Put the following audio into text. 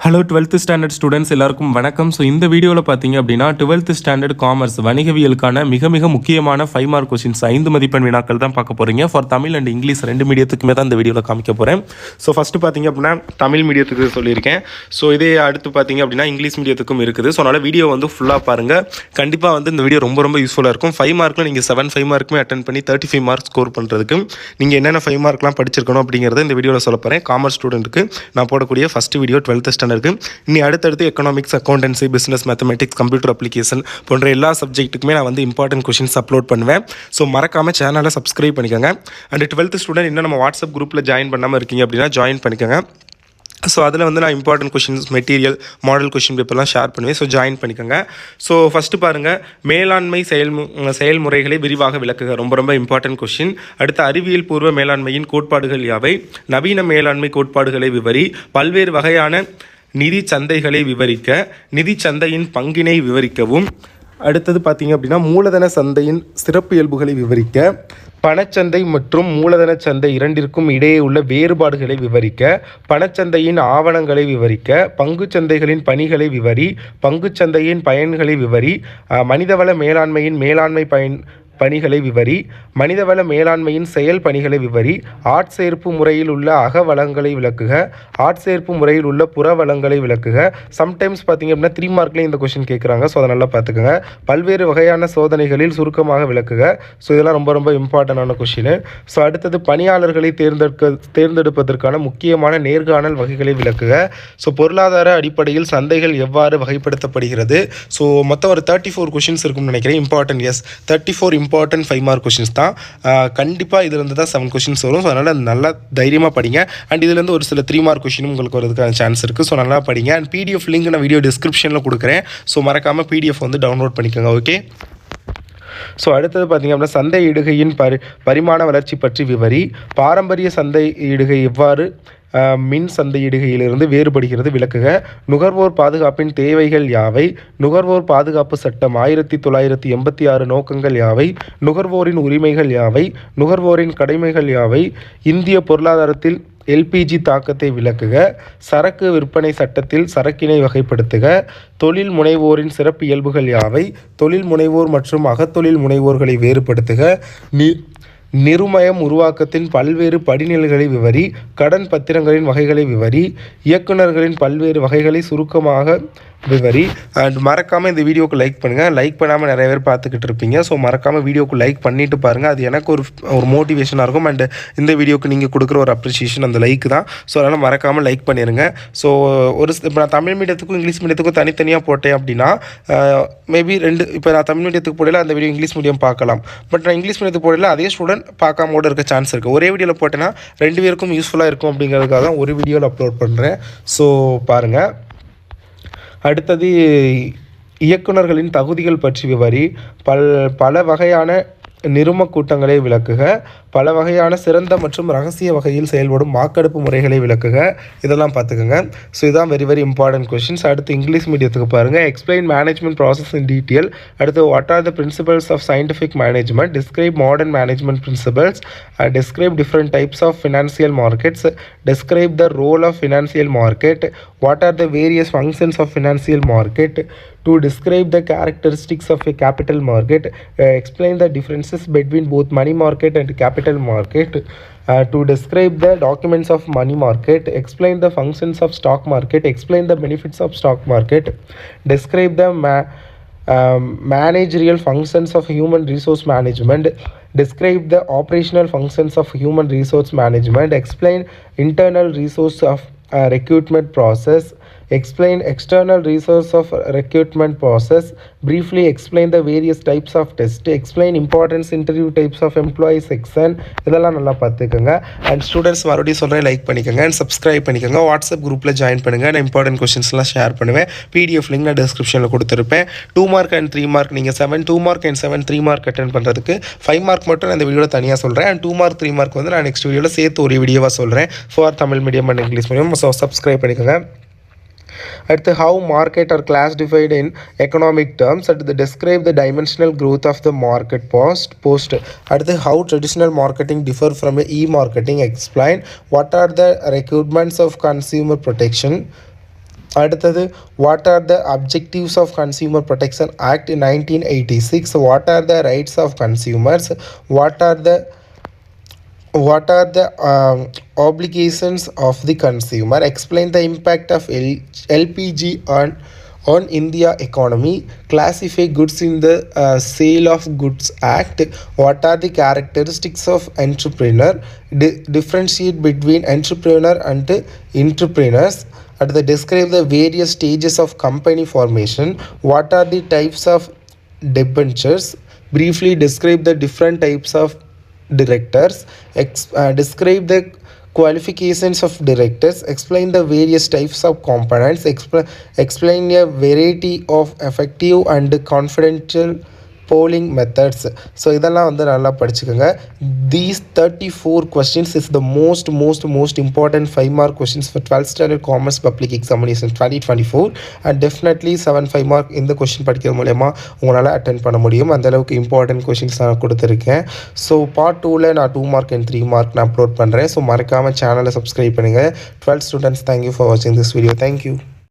Hello 12th standard students எல்லாருக்கும் வணக்கம். So இந்த வீடியோவில் பார்த்தீங்க அப்படின்னா 12th ஸ்டாண்டர்ட் காமர்ஸ் வணிகவியலுக்கான மிக மிக முக்கியமான 5 மார்க் கொஸ்டின்ஸ் 5 மதிப்பெண் வினாக்கள் தான் பார்க்க போகிறீங்க. ஃபார் தமிழ் அண்ட் இங்கிலீஷ் ரெண்டு மீடியத்துக்குமே தான் இந்த வீடியோவில் காமிக்க போகிறேன். ஸோ ஃபஸ்ட்டு பார்த்தீங்க அப்படின்னா தமிழ் மீடியத்துக்கு சொல்லியிருக்கேன். ஸோ இதே அடுத்து பார்த்தீங்க அப்படின்னா இங்கிலீஷ் மீடியத்துக்கும் இருக்குது. ஸோ அதனால் வீடியோ வந்து ஃபுல்லாக பாருங்கள். கண்டிப்பாக வந்து இந்த வீடியோ ரொம்ப ரொம்ப யூஸ்ஃபுல்லாக இருக்கும். 5 மார்க்கில் நீங்கள் 5 மார்க்குமே அட்டன் பண்ணி 35 மார்க் ஸ்கோர் பண்ணுறதுக்கு நீங்கள் என்னென்ன 5 மார்க்லாம் படிச்சிருக்கணும் அப்படிங்கிறத இந்த வீடியோவில் சொல்ல போகிறேன். காமர்ஸ் ஸ்டூடெண்ட்டுக்கு நான் போடக்கூடிய ஃபஸ்ட் வீடியோ 12th ஸ்டாண்டர்டுக்கு. இனி அடுத்தடுத்து economics, accountancy, business, mathematics, computer application போன்ற எல்லா சப்ஜெக்ட்டுக்குமே நான் வந்து இம்பார்ட்டன்ட் கொஷின்ஸ் அப்லோட் பண்ணுவேன். ஸோ மறக்காமல் சேனலை சப்ஸ்கிரைப் பண்ணிக்கோங்க. அண்ட் 12th ஸ்டூடெண்ட் இன்னும் நம்ம வாட்ஸ்அப் குரூப்பில் ஜாயின் பண்ணாமல் இருக்கீங்க அப்படின்னா ஜாயின் பண்ணிக்கோங்க. ஸோ அதில் வந்து நான் important questions, material, model question பேப்பர்லாம் ஷேர் பண்ணுவேன். ஸோ ஜாயின் பண்ணிக்கோங்க. ஸோ ஃபஸ்ட்டு பாருங்கள், மேலாண்மை செயல்முறைகளை விரிவாக விளக்குக. ரொம்ப ரொம்ப இம்பார்ட்டன்ட் கொஷின். அடுத்து அறிவியல் பூர்வ மேலாண்மையின் கோட்பாடுகள் யாவை? நவீன மேலாண்மை கோட்பாடுகளை விவரி. பல்வேறு வகையான நிதி சந்தைகளை விவரிக்க. நிதி சந்தையின் பங்கினை விவரிக்கவும். அடுத்தது பார்த்தீங்க அப்படின்னா மூலதன சந்தையின் சிறப்பு இயல்புகளை விவரிக்க. பணச்சந்தை மற்றும் மூலதன சந்தை இரண்டிற்கும் இடையே உள்ள வேறுபாடுகளை விவரிக்க. பணச்சந்தையின் ஆவணங்களை விவரிக்க. பங்குச்சந்தைகளின் பணிகளை விவரி. பங்குச்சந்தையின் பயன்களை விவரி. மனிதவள மேலாண்மையின் மேலாண்மை பணிகளை விவரி. மனிதவள மேலாண்மையின் செயல் பணிகளை விவரி. ஆட்சேர்ப்பு முறையில் உள்ள அக வளங்களை விளக்குக. ஆட்சேர்ப்பு முறையில் உள்ள புற வளங்களை விளக்குக. சம்டைம்ஸ் பார்த்தீங்க அப்படின்னா 3 மார்க்லேயும் இந்த கொஸ்டின் கேட்குறாங்க. ஸோ அதை நல்லா பார்த்துக்கோங்க. பல்வேறு வகையான சோதனைகளில் சுருக்கமாக விளக்குக. ஸோ இதெல்லாம் ரொம்ப ரொம்ப இம்பார்ட்டண்டான கொஸ்டின். ஸோ அடுத்தது பணியாளர்களை தேர்ந்தெடுப்பதற்கான முக்கியமான நேர்காணல் வகைகளை விளக்குக. ஸோ பொருளாதார அடிப்படையில் சந்தைகள் எவ்வாறு வகைப்படுத்தப்படுகிறது. ஸோ மொத்தம் ஒரு 34 கொஸ்டின்ஸ் இருக்கும்னு நினைக்கிறேன். Important, yes, 34 important 5 mark questions தான். கண்டிப்பாக இதிலிருந்து தான் 7 கொஷின்ஸ் வரும். ஸோ அதனால் நல்லா தைரியமாக படிங்க. அண்ட் இதுலேருந்து ஒரு சில 3 மார்க் கொஷினும் உங்களுக்கு வரதுக்கான சான்ஸ் இருக்குது. ஸோ நல்லா படிங்க. அண்ட் பிடிஎஃப் லிங்க் நான் வீடியோ டிஸ்கிரிப்ஷனில் கொடுக்குறேன். ஸோ மறக்காமல் பிடிஎஃப் வந்து டவுன்லோட் பண்ணிக்கோங்க. ஓகே. ஸோ அடுத்தது பார்த்திங்க அப்படின்னா சந்தை இடுகையின் பரிமாண வளர்ச்சி பற்றி விவரி. பாரம்பரிய சந்தை இடுகை எவ்வாறு மின் சந்தையிடுகையிலிருந்து வேறுபடுகிறது விளக்குக. நுகர்வோர் பாதுகாப்பின் தேவைகள் யாவை? நுகர்வோர் பாதுகாப்பு சட்டம் 1986 நோக்கங்கள் யாவை? நுகர்வோரின் உரிமைகள் யாவை? நுகர்வோரின் கடமைகள் யாவை? இந்திய பொருளாதாரத்தில் எல்பிஜி தாக்கத்தை விளக்குக. சரக்கு விற்பனை சட்டத்தில் சரக்கினை வகைப்படுத்துக. தொழில் முனைவோரின் சிறப்பு இயல்புகள் யாவை? தொழில் முனைவோர் மற்றும் அகத்தொழில் முனைவோர்களை வேறுபடுத்துக. நிருமயம் உருவாக்கத்தின் பல்வேறு படிநிலைகளை விவரி. கடன் பத்திரங்களின் வகைகளை விவரி. இயக்குநர்களின் பல்வேறு வகைகளை சுருக்கமாக விவரி. அண்ட் மறக்காமல் இந்த வீடியோக்கு லைக் பண்ணுங்கள். லைக் பண்ணாமல் நிறைய பேர் பார்த்துக்கிட்டு இருப்பீங்க. ஸோ மறக்காமல் வீடியோக்கு லைக் பண்ணிவிட்டு பாருங்கள். அது எனக்கு ஒரு மோட்டிவேஷனாக இருக்கும். அண்ட் இந்த வீடியோக்கு நீங்கள் கொடுக்குற ஒரு அப்ரிஷியேஷன் அந்த லைக் தான். ஸோ அதனால் மறக்காமல் லைக் பண்ணிடுங்க. ஸோ இப்போ நான் தமிழ் மீடியத்துக்கும் இங்கிலீஷ் மீடியத்துக்கும் தனித்தனியாக போட்டேன் அப்படின்னா மேபி இப்போ நான் தமிழ் மீடியத்துக்கு போடல, அந்த வீடியோ இங்கிலீஷ் மீடியம் பார்க்கலாம். பட் நான் இங்கிலீஷ் மீடியத்துக்கு போடல, அதே ஸ்டூடெண்ட் பார்க்காம கூட இருக்க சான்ஸ் இருக்குது. ஒரே வீடியோவில் போட்டேன்னா 2 பேருக்கும் யூஸ்ஃபுல்லாக இருக்கும் அப்படிங்கிறதுக்காக தான் ஒரு வீடியோவில் அப்லோட் பண்ணுறேன். ஸோ பாருங்கள். அடுத்தது இயக்குநர்களின் தகுதிகள் பற்றி விவரி. பல வகையான நிரும கூட்டங்களை விளக்குக. பல வகையான சிறந்த மற்றும் ரகசிய வகையில் செயல்படும் வாக்கெடுப்பு முறைகளை விளக்குக. இதெல்லாம் பார்த்துக்கோங்க. ஸோ இதுதான் வெரி வெரி இம்பார்ட்டன்ட் கொஸ்டின்ஸ். அடுத்து இங்கிலீஷ் மீடியத்துக்கு பாருங்கள். Explain management process in detail. அடுத்து what are the principles of scientific management. Describe modern management principles. Describe different types of financial markets. Describe the role of financial market. What are the various functions of financial market. To describe the characteristics of a capital market. Explain the differences between both money market and capital market. To describe the documents of money market. Explain the functions of stock market. Explain the benefits of stock market. Describe the managerial functions of human resource management. Describe the operational functions of human resource management. Explain internal resource of recruitment process. Explain external resource of recruitment process. Briefly explain the various types of test. Explain importance interview types of employee section. இதெல்லாம் நல்லா பார்த்துக்கோங்க. And students மறுபடியும் சொல்கிறேன், like பண்ணிக்கோங்க and subscribe பண்ணிக்கோங்க. WhatsApp குரூப்பில் join பண்ணுங்கள். நான் இம்பார்ட்டன்ட் கொஸ்டின்ஸ்லாம் ஷேர் பண்ணுவேன். பிடிஎஃப் லிங்க் நான் டிஸ்கிரிப்ஷனில் கொடுத்துருப்பேன். 2 மார்க் அண்ட் 3 மார்க் நீங்கள் 2 மார்க் அண்ட் 3 மார்க் அட்டன் பண்ணுறதுக்கு 5 மார்க் மட்டும் நான் இந்த வீடியோவில் தனியாக சொல்கிறேன். அண்ட் 2 மார்க் 3 மார்க் வந்து நான் நெக்ஸ்ட் வீடியோவில் சேர்த்து ஒரு வீடியோவாக சொல்கிறேன் for Tamil medium and English medium. So subscribe பண்ணிக்கோங்க. அடுத்து how market are classified in economic terms. அடுத்து describe the dimensional growth of the market post. அடுத்து how traditional marketing differ from e-marketing. Explain what are the requirements of consumer protection. அடுத்தது what are the objectives of consumer protection act 1986, what are the rights of consumers, what are the obligations of the consumer, explain the impact of LPG on India economy, classify goods in the sale of goods act, what are the characteristics of entrepreneur, differentiate between entrepreneur and entrepreneurs, at the describe the various stages of company formation, what are the types of debentures, briefly describe the different types of directors, describe the qualifications of directors, explain the various types of components, explain a variety of effective and confidential polling methods. So இதெல்லாம் வந்து நல்லா படிச்சுக்கோங்க. These 34 questions is the most important 5 mark questions for 12th standard commerce public examination 2024, and definitely 7 5 mark இந்த question படிக்கிற மூலயமா உங்களால் attend பண்ண முடியும். அந்தளவுக்கு இம்பார்ட்டன்ட் கொஷின்ஸ் நான் கொடுத்துருக்கேன். ஸோ பார்ட் 2ல் நான் 2 mark and 3 mark நான் அப்லோட் பண்ணுறேன். ஸோ மறக்காமல் சேனலை சப்ஸ்கிரைப் பண்ணுங்கள். 12th students, thank you for watching this video. Thank you.